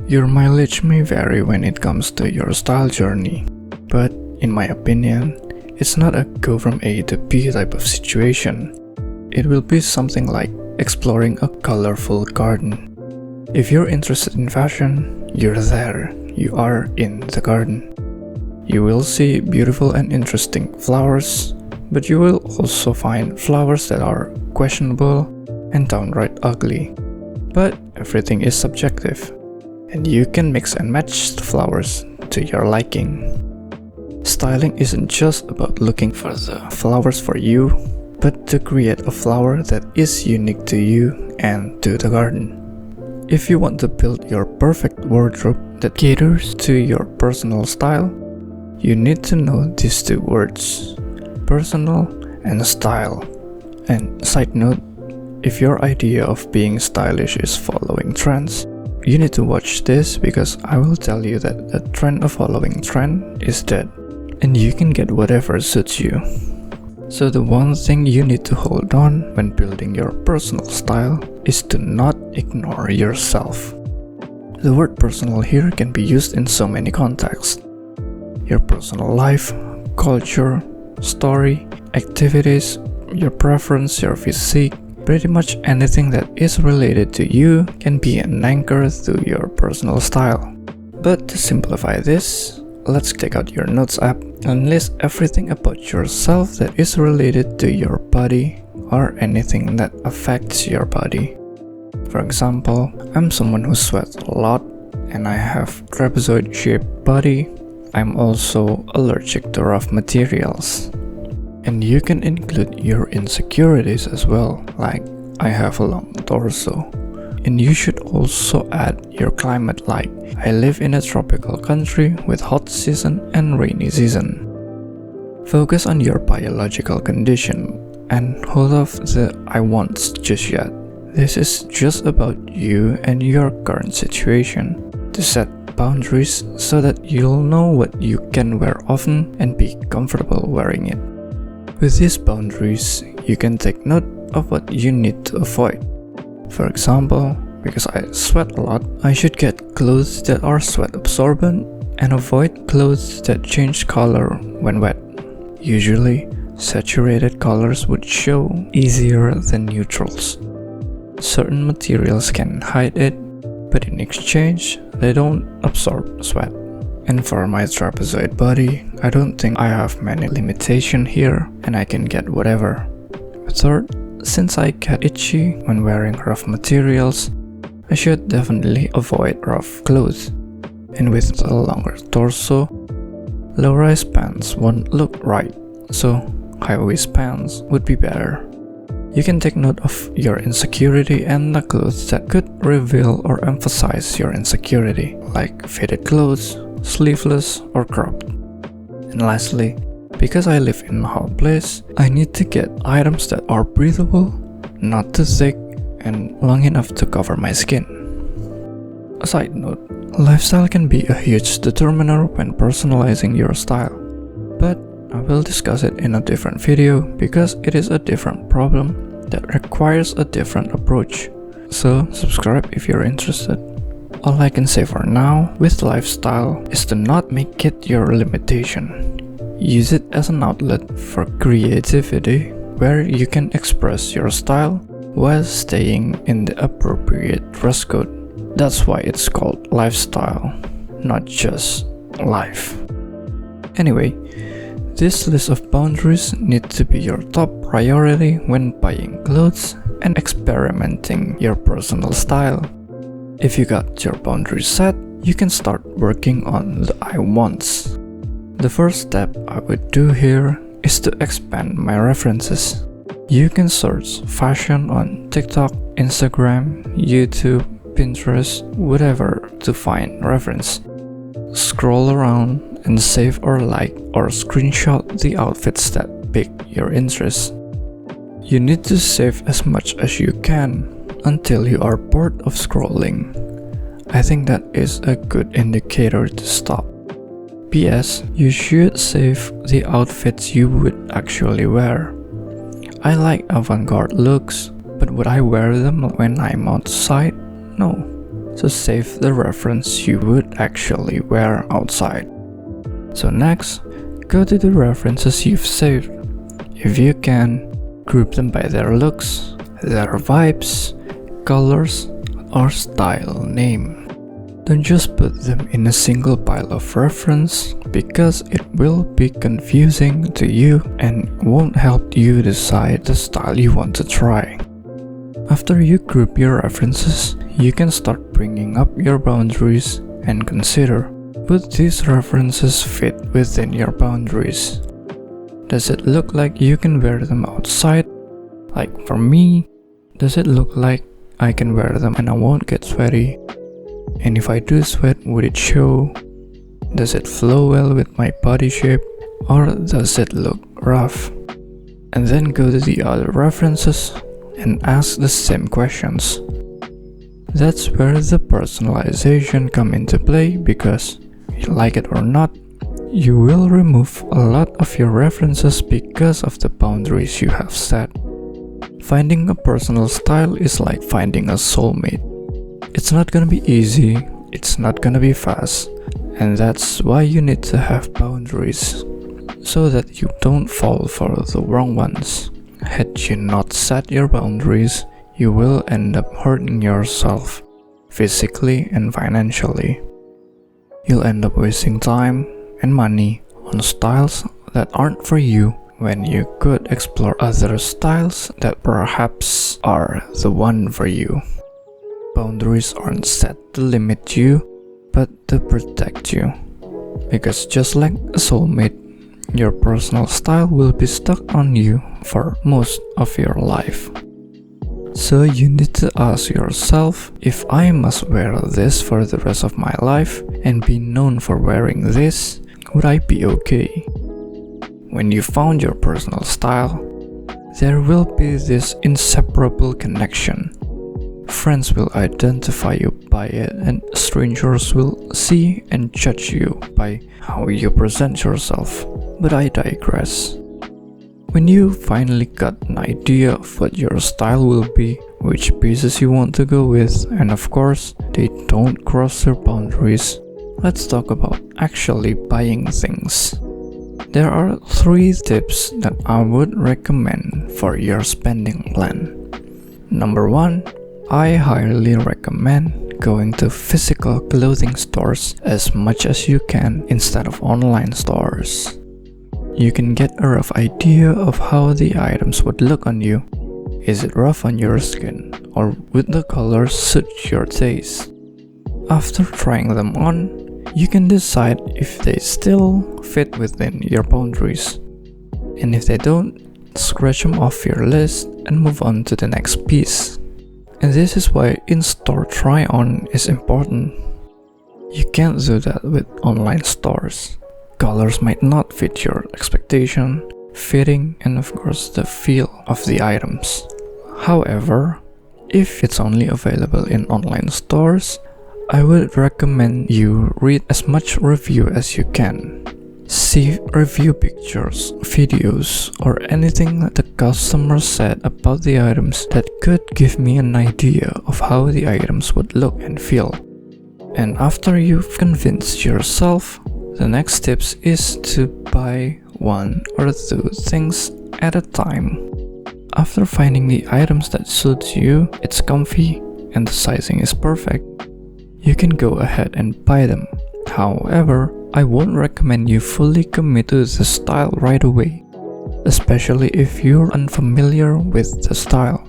Your mileage may vary when it comes to your style journey, but in my opinion, it's not a go from A to B type of situation. It will be something like exploring a colorful garden. If you're interested in fashion, you're there. You are in the garden. You will see beautiful and interesting flowers, but you will also find flowers that are questionable and downright ugly. But everything is subjective, and you can mix and match the flowers to your liking. Styling isn't just about looking for the flowers for you, but to create a flower that is unique to you and to the garden. If you want to build your perfect wardrobe that caters to your personal style, you need to know these two words: personal and style. And side note, if your idea of being stylish is following trends, you need to watch this, because I will tell you that the trend of following trend is dead, and you can get whatever suits you. So the one thing you need to hold on when building your personal style is to not ignore yourself. The word personal here can be used in so many contexts. Your personal life, culture, story, activities, your preference, your physique, pretty much anything that is related to you can be an anchor to your personal style. But to simplify this, let's take out your notes app and list everything about yourself that is related to your body or anything that affects your body. For example, I'm someone who sweats a lot and I have trapezoid-shaped body. I'm also allergic to rough materials. And you can include your insecurities as well, like I have a long torso. And you should also add your climate, like I live in a tropical country with hot season and rainy season. Focus on your biological condition and hold off the I wants just yet. This is just about you and your current situation. To set boundaries so that you'll know what you can wear often and be comfortable wearing it. With these boundaries, you can take note of what you need to avoid. For example, because I sweat a lot, I should get clothes that are sweat absorbent and avoid clothes that change color when wet. Usually, saturated colors would show easier than neutrals. Certain materials can hide it, but in exchange, they don't absorb sweat. And for my trapezoid body, I don't think I have many limitations here and I can get whatever. Third, since I get itchy when wearing rough materials, I should definitely avoid rough clothes. And with a longer torso, low-rise pants won't look right, so high-waist pants would be better. You can take note of your insecurity and the clothes that could reveal or emphasize your insecurity, like fitted clothes, sleeveless or cropped. And lastly, because I live in a hot place, I need to get items that are breathable, not too thick, and long enough to cover my skin. A side note, lifestyle can be a huge determiner when personalizing your style, but I will discuss it in a different video because it is a different problem that requires a different approach. So subscribe if you're interested. All I can say for now with lifestyle is to not make it your limitation. Use it as an outlet for creativity where you can express your style while staying in the appropriate dress code. That's why it's called lifestyle, not just life. Anyway, this list of boundaries need to be your top priority when buying clothes and experimenting your personal style. If you got your boundaries set, you can start working on the I wants. The first step I would do here is to expand my references. You can search fashion on TikTok, Instagram, YouTube, Pinterest, whatever to find reference. Scroll around and save or like or screenshot the outfits that pique your interest. You need to save as much as you can until you are bored of scrolling. I think that is a good indicator to stop. P.S. You should save the outfits you would actually wear. I like avant-garde looks, but would I wear them when I'm outside? No. so save the reference you would actually wear outside. So next, go to the references you've saved. If you can, group them by their looks, their vibes, colors, or style name. Don't just put them in a single pile of reference because it will be confusing to you and won't help you decide the style you want to try. After you group your references, you can start bringing up your boundaries and consider, would these references fit within your boundaries? Does it look like you can wear them outside? Like for me, does it look like I can wear them and I won't get sweaty? And if I do sweat, would it show? Does it flow well with my body shape? Or does it look rough? And then go to the other references and ask the same questions. That's where the personalization come into play, because like it or not, you will remove a lot of your references because of the boundaries you have set. Finding a personal style is like finding a soulmate. It's not gonna be easy, it's not gonna be fast, and that's why you need to have boundaries, so that you don't fall for the wrong ones. Had you not set your boundaries, you will end up hurting yourself, physically and financially. You'll end up wasting time and money on styles that aren't for you when you could explore other styles that perhaps are the one for you. Boundaries aren't set to limit you, but to protect you. Because just like a soulmate, your personal style will be stuck on you for most of your life. So you need to ask yourself, if I must wear this for the rest of my life and be known for wearing this, would I be okay? When you found your personal style, there will be this inseparable connection. Friends will identify you by it, and strangers will see and judge you by how you present yourself. But I digress. When you finally got an idea of what your style will be, which pieces you want to go with, and of course, they don't cross your boundaries, let's talk about actually buying things. There are 3 tips that I would recommend for your spending plan. Number 1, I highly recommend going to physical clothing stores as much as you can instead of online stores. You can get a rough idea of how the items would look on you. Is it rough on your skin, or would the colors suit your taste? After trying them on, you can decide if they still fit within your boundaries. And if they don't, scratch them off your list and move on to the next piece. And this is why in-store try-on is important. You can't do that with online stores. Colors might not fit your expectation, fitting, and of course the feel of the items. However, if it's only available in online stores, I would recommend you read as much review as you can. See review pictures, videos, or anything that the customer said about the items that could give me an idea of how the items would look and feel. And after you've convinced yourself, the next tips is to buy 1 or 2 things at a time. After finding the items that suits you, it's comfy, and the sizing is perfect, you can go ahead and buy them. However, I won't recommend you fully commit to the style right away, especially if you're unfamiliar with the style.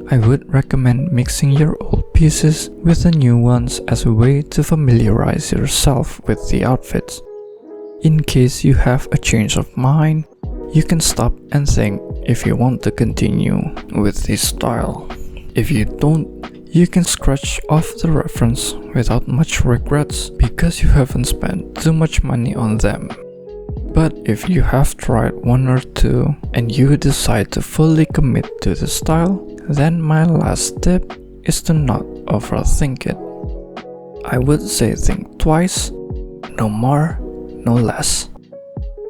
I would recommend mixing your old pieces with the new ones as a way to familiarize yourself with the outfits. In case you have a change of mind, you can stop and think if you want to continue with this style. If you don't, you can scratch off the reference without much regrets because you haven't spent too much money on them. But if you have tried 1 or 2 and you decide to fully commit to the style, then my last tip is to not overthink it. I would say think twice, no more, no less.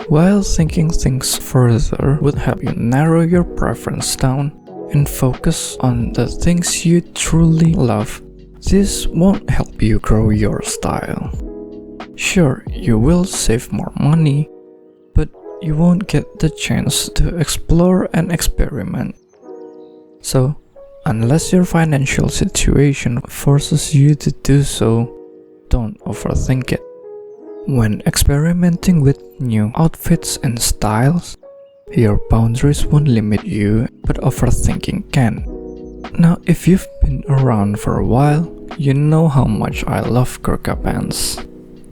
While thinking things further would help you narrow your preference down and focus on the things you truly love, This won't help you grow your style. Sure, you will save more money, but you won't get the chance to explore and experiment. So, unless your financial situation forces you to do so, don't overthink it. When experimenting with new outfits and styles, your boundaries won't limit you, but overthinking can. Now, if you've been around for a while, you know how much I love Gurkha pants.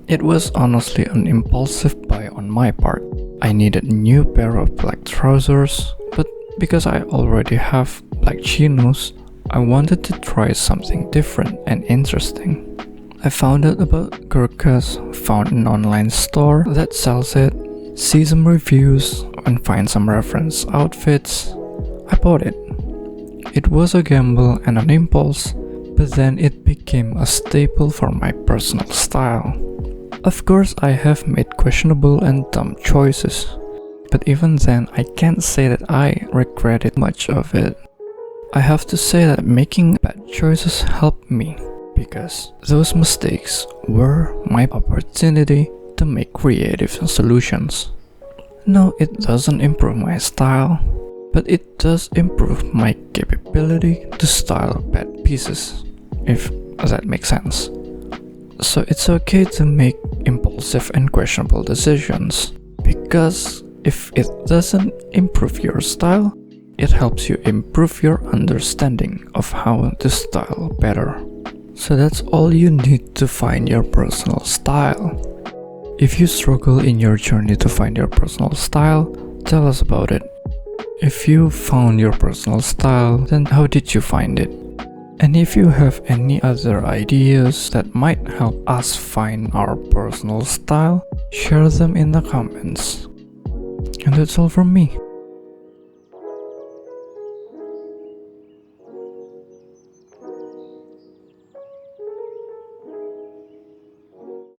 It was honestly an impulsive buy on my part. I needed a new pair of black trousers, but because I already have black chinos, I wanted to try something different and interesting. I found out about Gurkhas, found an online store that sells it, see some reviews, and find some reference outfits. I bought it. It was a gamble and an impulse, but then it became a staple for my personal style. Of course, I have made questionable and dumb choices, but even then I can't say that I regretted much of it. I have to say that making bad choices helped me, because those mistakes were my opportunity to make creative solutions. No, it doesn't improve my style, but it does improve my capability to style bad pieces, if that makes sense. So it's okay to make impulsive and questionable decisions, because if it doesn't improve your style, it helps you improve your understanding of how to style better. So that's all you need to find your personal style. If you struggle in your journey to find your personal style, tell us about it. If you found your personal style, then how did you find it? And if you have any other ideas that might help us find our personal style, share them in the comments. And that's all from me.